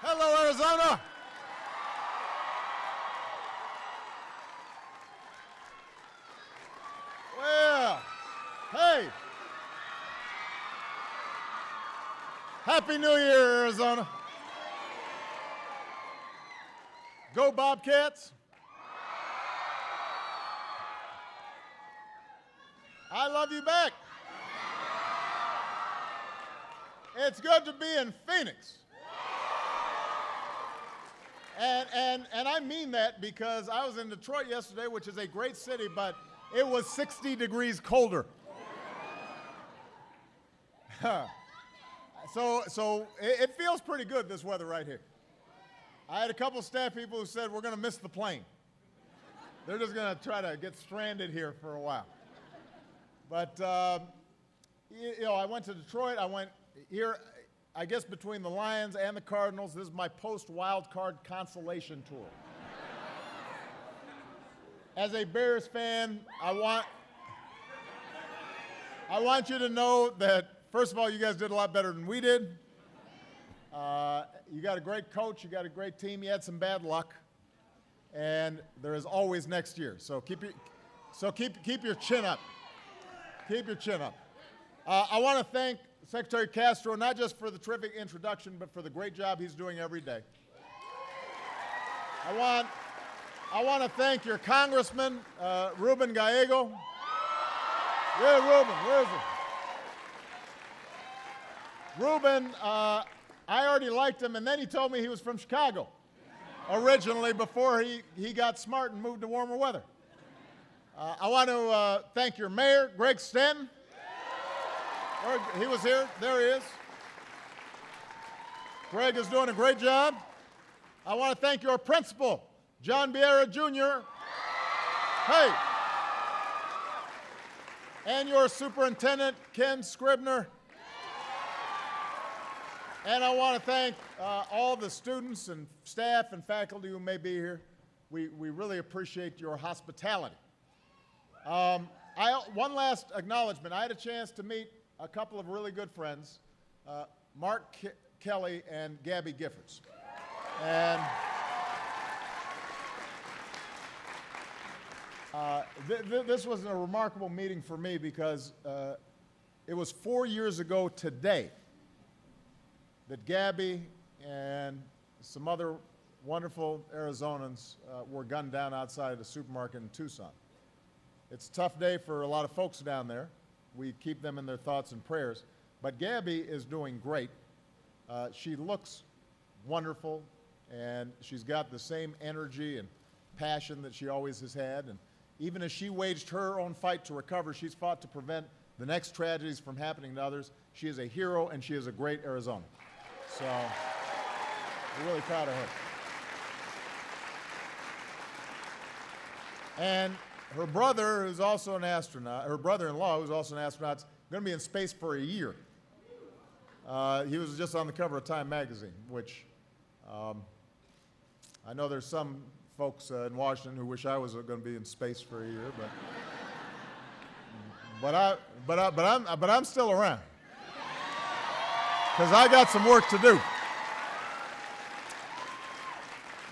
Hello, Arizona. Well, hey. Happy New Year, Arizona. Go Bobcats. I love you back. It's good to be in Phoenix. And I mean that because I was in Detroit yesterday, which is a great city, but it was 60 degrees colder. So it feels pretty good, this weather right here. I had a couple staff people who said, we're going to miss the plane. They're just going to try to get stranded here for a while. But, I went to Detroit. I went here, I guess, between the Lions and the Cardinals. This is my post-wild card consolation tour. As a Bears fan, I want you to know that, first of all, you guys did a lot better than we did. You got a great coach. You got a great team. You had some bad luck. And there is always next year. So keep your chin up. Keep your chin up. I want to thank Secretary Castro, not just for the terrific introduction, but for the great job he's doing every day. I want to thank your Congressman, Ruben Gallego. Yeah, Ruben, where is he? Ruben, I already liked him, and then he told me he was from Chicago originally before he got smart and moved to warmer weather. I want to thank your mayor, Greg Stenton. He was here. There he is. Greg is doing a great job. I want to thank your principal, John Biera Jr. Hey. And your superintendent, Ken Scribner. And I want to thank all the students and staff and faculty who may be here. We really appreciate your hospitality. One last acknowledgement. I had a chance to meet a couple of really good friends, Mark Kelly and Gabby Giffords. And this was a remarkable meeting for me because it was 4 years ago today that Gabby and some other wonderful Arizonans were gunned down outside of the supermarket in Tucson. It's a tough day for a lot of folks down there. We keep them in their thoughts and prayers. But Gabby is doing great. She looks wonderful, and she's got the same energy and passion that she always has had. And even as she waged her own fight to recover, she's fought to prevent the next tragedies from happening to others. She is a hero, and she is a great Arizonan. So we're really proud of her. And her brother, who's also an astronaut, her brother-in-law, who's also an astronaut, is going to be in space for a year. He was just on the cover of Time magazine, which I know there's some folks in Washington who wish I was going to be in space for a year, but I'm still around because I got some work to do.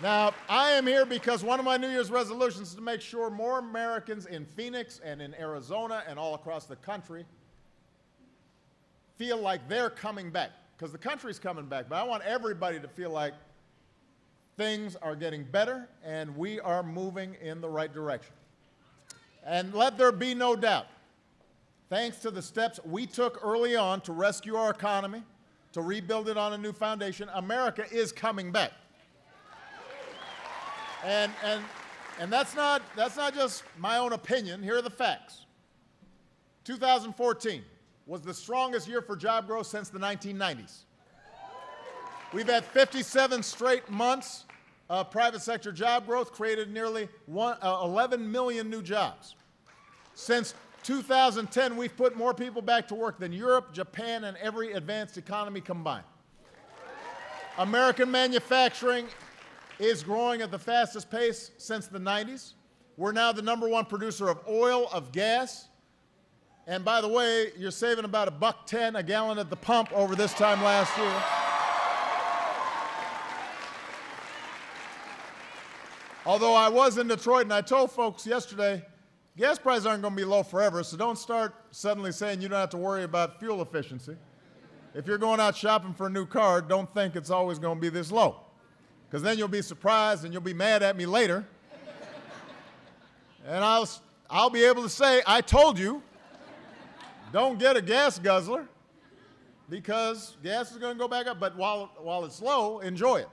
Now, I am here because one of my New Year's resolutions is to make sure more Americans in Phoenix and in Arizona and all across the country feel like they're coming back, because the country's coming back, but I want everybody to feel like things are getting better and we are moving in the right direction. And let there be no doubt, thanks to the steps we took early on to rescue our economy, to rebuild it on a new foundation, America is coming back. And that's not just my own opinion. Here are the facts. 2014 was the strongest year for job growth since the 1990s. We've had 57 straight months of private sector job growth, created nearly 11 million new jobs. Since 2010, we've put more people back to work than Europe, Japan, and every advanced economy combined. American manufacturing is growing at the fastest pace since the 90s. We're now the #1 producer of oil, of gas. And by the way, you're saving about $1.10 a gallon at the pump over this time last year. Although I was in Detroit, and I told folks yesterday, gas prices aren't going to be low forever, so don't start suddenly saying you don't have to worry about fuel efficiency. If you're going out shopping for a new car, don't think it's always going to be this low, because then you'll be surprised and you'll be mad at me later. And I'll be able to say, I told you, don't get a gas guzzler, because gas is going to go back up. But while it's low, enjoy it.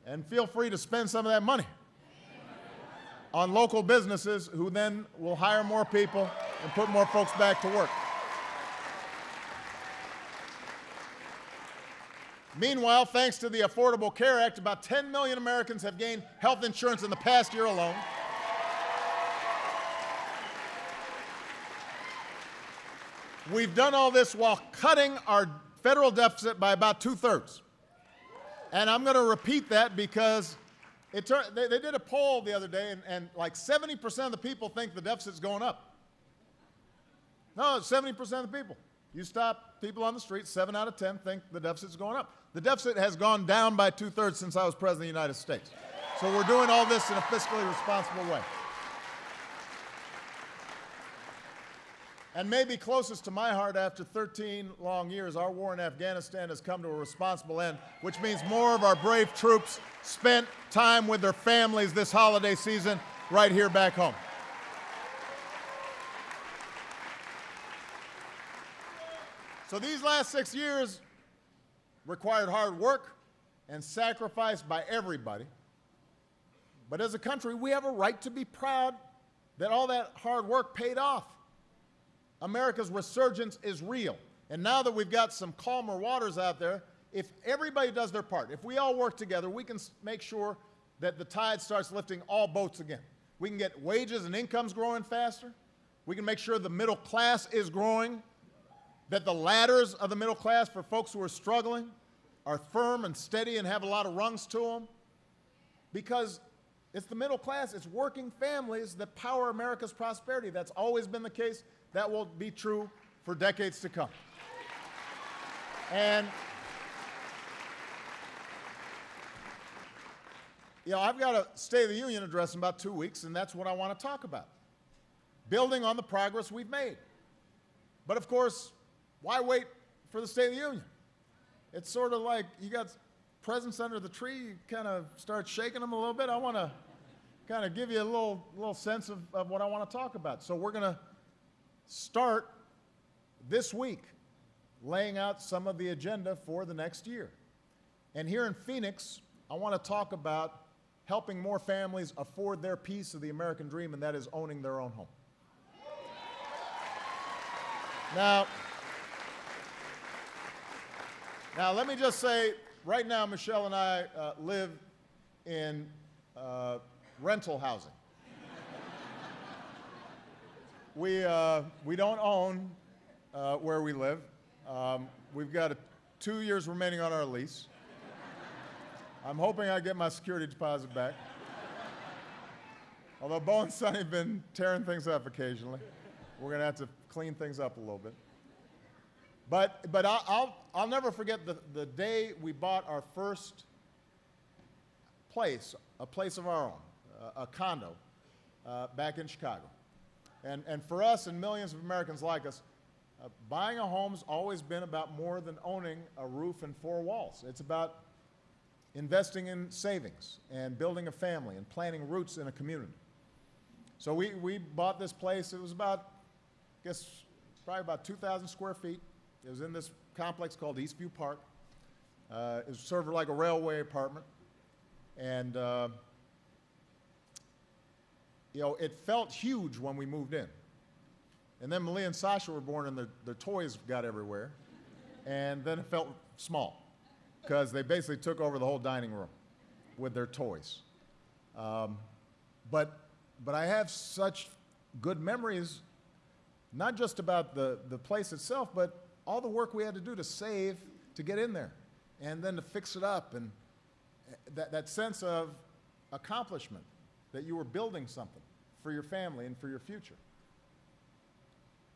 And feel free to spend some of that money on local businesses who then will hire more people and put more folks back to work. Meanwhile, thanks to the Affordable Care Act, about 10 million Americans have gained health insurance in the past year alone. We've done all this while cutting our federal deficit by about 2/3. And I'm going to repeat that because they did a poll the other day, and like 70% of the people think the deficit's going up. No, 70% of the people. You stop people on the street, 7 out of 10 think the deficit's going up. The deficit has gone down by 2/3 since I was President of the United States. So we're doing all this in a fiscally responsible way. And maybe closest to my heart, after 13 long years, our war in Afghanistan has come to a responsible end, which means more of our brave troops spent time with their families this holiday season right here back home. So these last 6 years required hard work and sacrifice by everybody. But as a country, we have a right to be proud that all that hard work paid off. America's resurgence is real. And now that we've got some calmer waters out there, if everybody does their part, if we all work together, we can make sure that the tide starts lifting all boats again. We can get wages and incomes growing faster. We can make sure the middle class is growing, that the ladders of the middle class for folks who are struggling are firm and steady and have a lot of rungs to them. Because it's the middle class, it's working families that power America's prosperity. That's always been the case. That will be true for decades to come. And, I've got a State of the Union address in about 2 weeks, and that's what I want to talk about. Building on the progress we've made. But of course, why wait for the State of the Union? It's sort of like you got presents under the tree, you kind of start shaking them a little bit. I want to kind of give you a little sense of what I want to talk about. So we're going to start this week laying out some of the agenda for the next year. And here in Phoenix, I want to talk about helping more families afford their piece of the American dream, and that is owning their own home. Now, let me just say, right now, Michelle and I live in rental housing. We don't own where we live. We've got 2 years remaining on our lease. I'm hoping I get my security deposit back. Although Bo and Sonny have been tearing things up occasionally. We're going to have to clean things up a little bit. But I'll never forget the day we bought our first place, a place of our own, a condo, back in Chicago. And for us and millions of Americans like us, buying a home's always been about more than owning a roof and 4 walls. It's about investing in savings and building a family and planting roots in a community. So we bought this place. It was about, I guess, probably about 2,000 square feet. It was in this complex called Eastview Park. It was sort of like a railway apartment. And it felt huge when we moved in. And then Malia and Sasha were born, and their toys got everywhere. And then it felt small, because they basically took over the whole dining room with their toys. But I have such good memories, not just about the place itself, but all the work we had to do to save to get in there, and then to fix it up, and that sense of accomplishment, that you were building something for your family and for your future.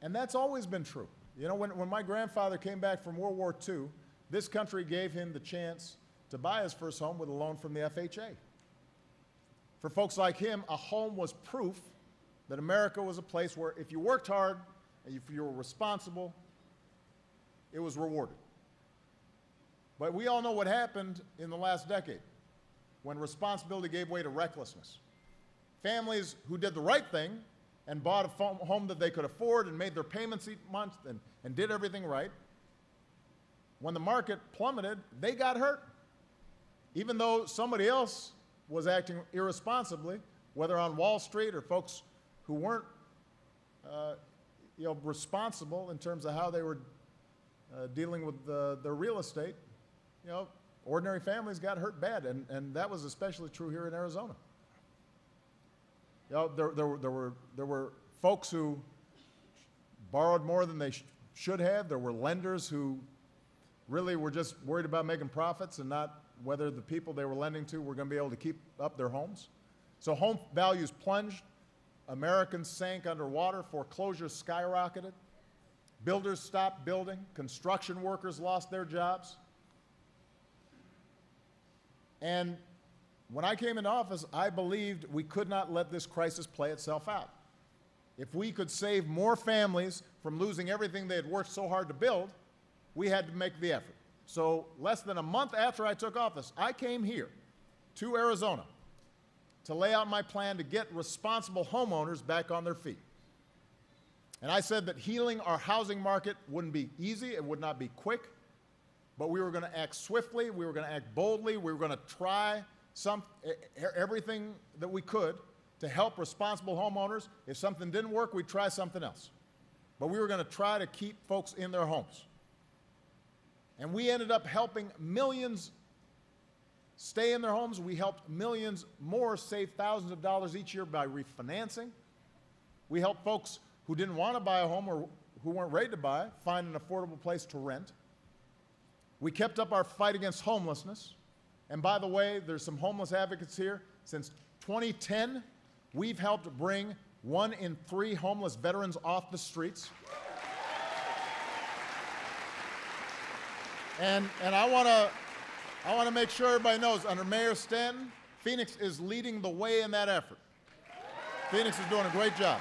And that's always been true. When my grandfather came back from World War II, this country gave him the chance to buy his first home with a loan from the FHA. For folks like him, a home was proof that America was a place where if you worked hard and if you were responsible, it was rewarded. But we all know what happened in the last decade when responsibility gave way to recklessness. Families who did the right thing and bought a home that they could afford and made their payments each month and did everything right, when the market plummeted, they got hurt. Even though somebody else was acting irresponsibly, whether on Wall Street or folks who weren't responsible in terms of how they were dealing with their real estate, ordinary families got hurt bad, and that was especially true here in Arizona. There were folks who borrowed more than they should have. There were lenders who really were just worried about making profits and not whether the people they were lending to were going to be able to keep up their homes. So home values plunged. Americans sank underwater. Foreclosures skyrocketed. Builders stopped building. Construction workers lost their jobs. And when I came into office, I believed we could not let this crisis play itself out. If we could save more families from losing everything they had worked so hard to build, we had to make the effort. So less than a month after I took office, I came here to Arizona to lay out my plan to get responsible homeowners back on their feet. And I said that healing our housing market wouldn't be easy, it would not be quick, but we were going to act swiftly, we were going to act boldly, we were going to try everything that we could to help responsible homeowners. If something didn't work, we'd try something else. But we were going to try to keep folks in their homes. And we ended up helping millions stay in their homes. We helped millions more save thousands of dollars each year by refinancing. We helped folks who didn't want to buy a home or who weren't ready to buy find an affordable place to rent. We kept up our fight against homelessness. And by the way, there's some homeless advocates here. Since 2010, we've helped bring 1 in 3 homeless veterans off the streets. And I want to make sure everybody knows, under Mayor Stanton, Phoenix is leading the way in that effort. Phoenix is doing a great job.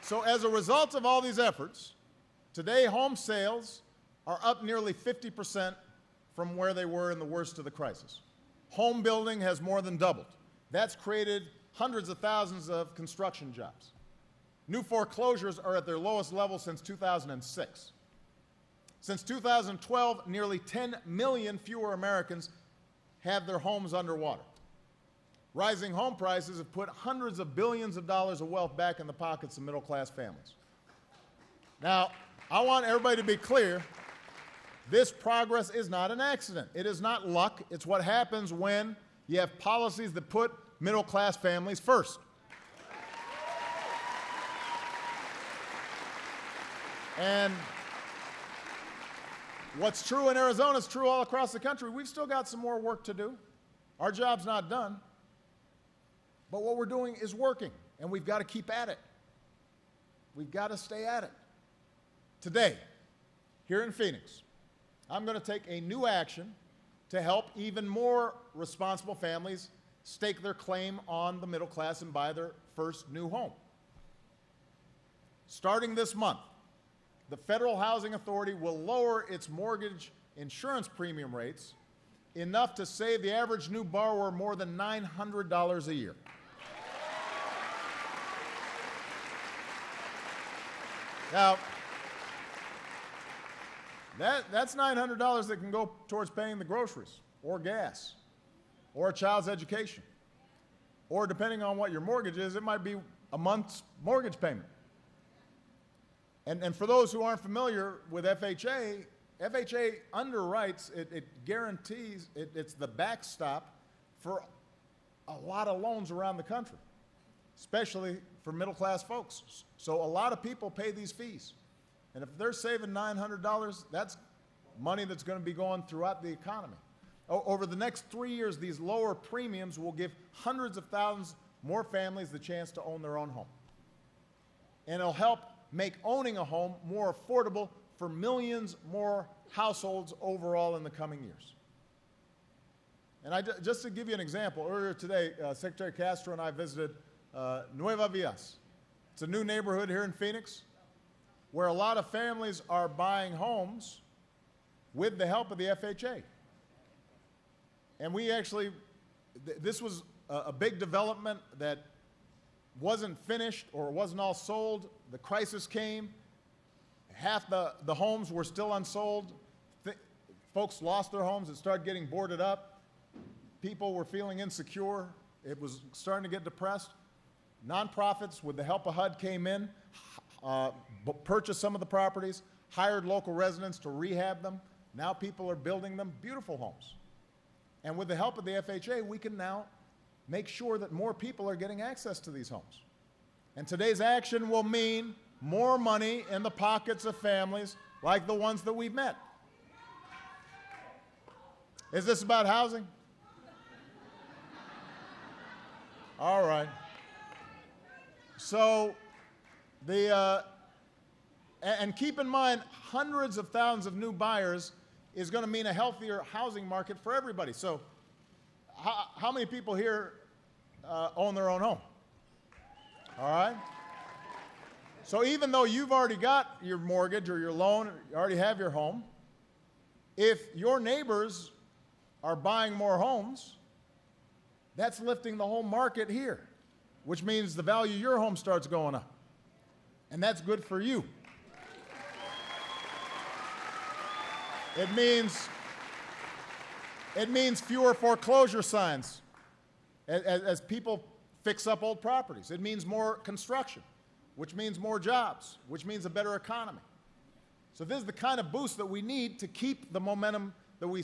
So as a result of all these efforts, today home sales are up nearly 50% from where they were in the worst of the crisis. Home building has more than doubled. That's created hundreds of thousands of construction jobs. New foreclosures are at their lowest level since 2006. Since 2012, nearly 10 million fewer Americans have their homes underwater. Rising home prices have put hundreds of billions of dollars of wealth back in the pockets of middle-class families. Now, I want everybody to be clear, this progress is not an accident. It is not luck. It's what happens when you have policies that put middle-class families first. And what's true in Arizona is true all across the country. We've still got some more work to do. Our job's not done. But what we're doing is working, and we've got to keep at it. We've got to stay at it. Today, here in Phoenix, I'm going to take a new action to help even more responsible families stake their claim on the middle class and buy their first new home. Starting this month, the Federal Housing Authority will lower its mortgage insurance premium rates enough to save the average new borrower more than $900 a year. Now, that's $900 that can go towards paying the groceries, or gas, or a child's education, or depending on what your mortgage is, it might be a month's mortgage payment. And for those who aren't familiar with FHA, FHA underwrites, it guarantees, it's the backstop for a lot of loans around the country, especially for middle-class folks. So a lot of people pay these fees. And if they're saving $900, that's money that's going to be going throughout the economy. Over the next 3 years, these lower premiums will give hundreds of thousands more families the chance to own their own home. And it'll help make owning a home more affordable for millions more households overall in the coming years. And just to give you an example, earlier today, Secretary Castro and I visited Nueva Villas. It's a new neighborhood here in Phoenix where a lot of families are buying homes with the help of the FHA. And we actually, this was a big development that wasn't finished or wasn't all sold. The crisis came. Half the homes were still unsold. Folks lost their homes. It started getting boarded up. People were feeling insecure. It was starting to get depressed. Nonprofits, with the help of HUD, came in, purchased some of the properties, hired local residents to rehab them. Now people are building them beautiful homes. And with the help of the FHA, we can now make sure that more people are getting access to these homes. And today's action will mean more money in the pockets of families like the ones that we've met. Is this about housing? All right. So, and keep in mind, hundreds of thousands of new buyers is going to mean a healthier housing market for everybody. So, how many people here own their own home? All right? So even though you've already got your mortgage or your loan, you already have your home, if your neighbors are buying more homes, that's lifting the whole market here, which means the value of your home starts going up. And that's good for you. It means fewer foreclosure signs as people fix up old properties. It means more construction, which means more jobs, which means a better economy. So this is the kind of boost that we need to keep the momentum that we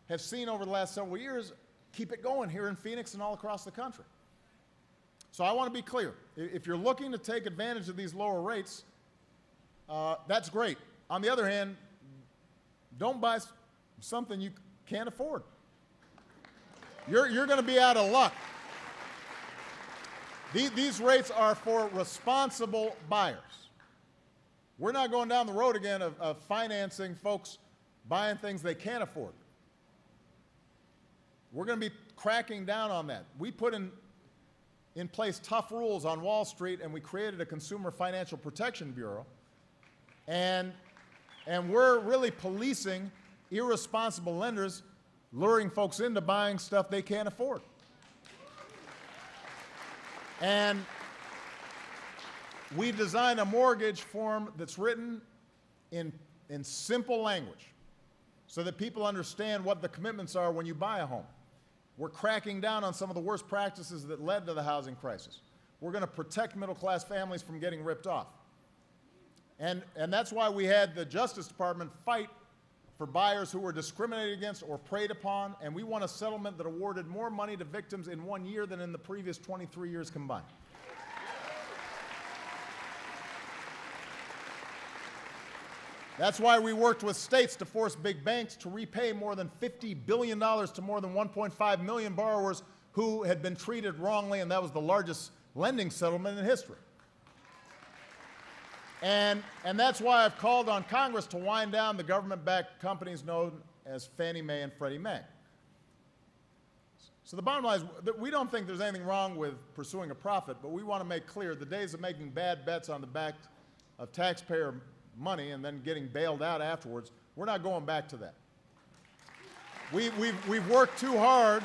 have seen over the last several years, keep it going here in Phoenix and all across the country. So I want to be clear. If you're looking to take advantage of these lower rates, that's great. On the other hand, don't buy something you can't afford. You're going to be out of luck. These rates are for responsible buyers. We're not going down the road again of financing folks buying things they can't afford. We're going to be cracking down on that. We put in place tough rules on Wall Street, and we created a Consumer Financial Protection Bureau. And we're really policing irresponsible lenders, luring folks into buying stuff they can't afford. And we designed a mortgage form that's written in simple language so that people understand what the commitments are when you buy a home. We're cracking down on some of the worst practices that led to the housing crisis. We're going to protect middle-class families from getting ripped off. And that's why we had the Justice Department fight for buyers who were discriminated against or preyed upon, and we won a settlement that awarded more money to victims in 1 year than in the previous 23 years combined. That's why we worked with states to force big banks to repay more than $50 billion to more than 1.5 million borrowers who had been treated wrongly, and that was the largest lending settlement in history. And that's why I've called on Congress to wind down the government-backed companies known as Fannie Mae and Freddie Mac. So the bottom line is that we don't think there's anything wrong with pursuing a profit, but we want to make clear the days of making bad bets on the back of taxpayer money and then getting bailed out afterwards, we're not going back to that. We've worked too hard,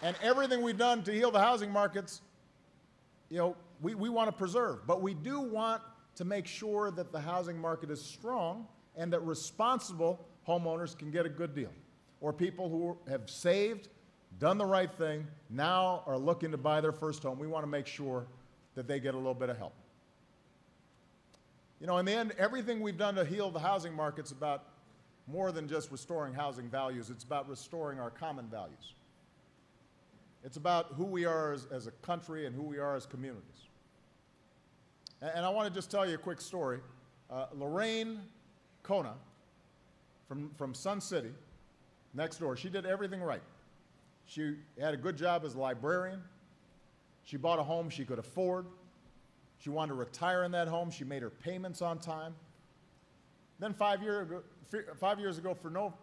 and everything we've done to heal the housing markets, we want to preserve. But we do want to make sure that the housing market is strong and that responsible homeowners can get a good deal. Or people who have saved, done the right thing, now are looking to buy their first home. We want to make sure that they get a little bit of help. In the end, everything we've done to heal the housing market's about more than just restoring housing values. It's about restoring our common values. It's about who we are as a country and who we are as communities. And I want to just tell you a quick story. Lorraine Kona from Sun City, next door, she did everything right. She had a good job as a librarian. She bought a home she could afford. She wanted to retire in that home. She made her payments on time. Then 5 years ago, for no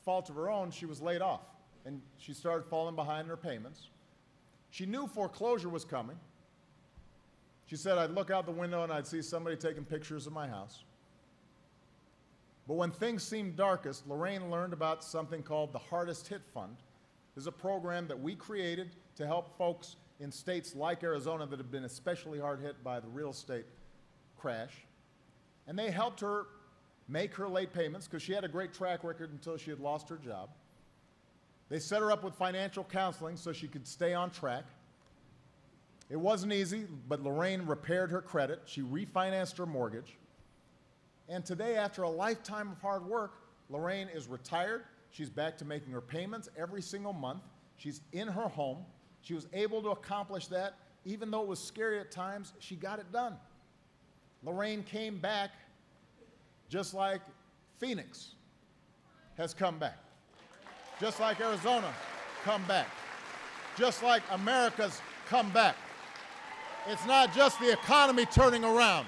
fault of her own, she was laid off, and she started falling behind in her payments. She knew foreclosure was coming. She said, I'd look out the window and I'd see somebody taking pictures of my house. But when things seemed darkest, Lorraine learned about something called the Hardest Hit Fund. This is a program that we created to help folks in states like Arizona that have been especially hard hit by the real estate crash. And they helped her make her late payments because she had a great track record until she had lost her job. They set her up with financial counseling so she could stay on track. It wasn't easy, but Lorraine repaired her credit. She refinanced her mortgage. And today, after a lifetime of hard work, Lorraine is retired. She's back to making her payments every single month. She's in her home. She was able to accomplish that. Even though it was scary at times, she got it done. Lorraine came back just like Phoenix has come back. Just like Arizona come back. Just like America's come back. It's not just the economy turning around.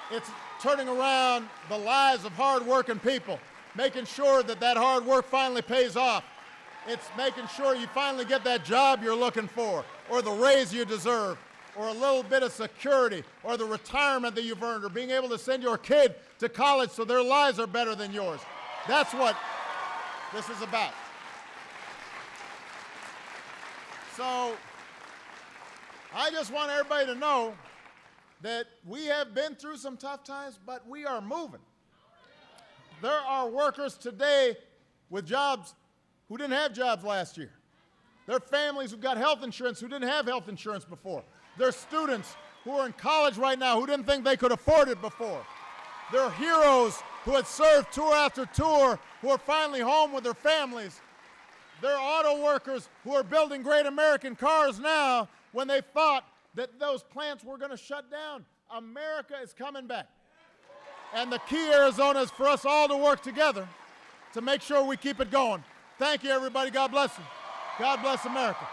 It's turning around the lives of hard-working people, making sure that that hard work finally pays off. It's making sure you finally get that job you're looking for, or the raise you deserve, or a little bit of security, or the retirement that you've earned, or being able to send your kid to college so their lives are better than yours. That's what this is about. So I just want everybody to know that we have been through some tough times, but we are moving. There are workers today with jobs who didn't have jobs last year. There are families who've got health insurance who didn't have health insurance before. There are students who are in college right now who didn't think they could afford it before. There are heroes who had served tour after tour who are finally home with their families. There are auto workers who are building great American cars now when they thought that those plants were going to shut down. America is coming back. And the key, Arizona, is for us all to work together to make sure we keep it going. Thank you, everybody. God bless you. God bless America.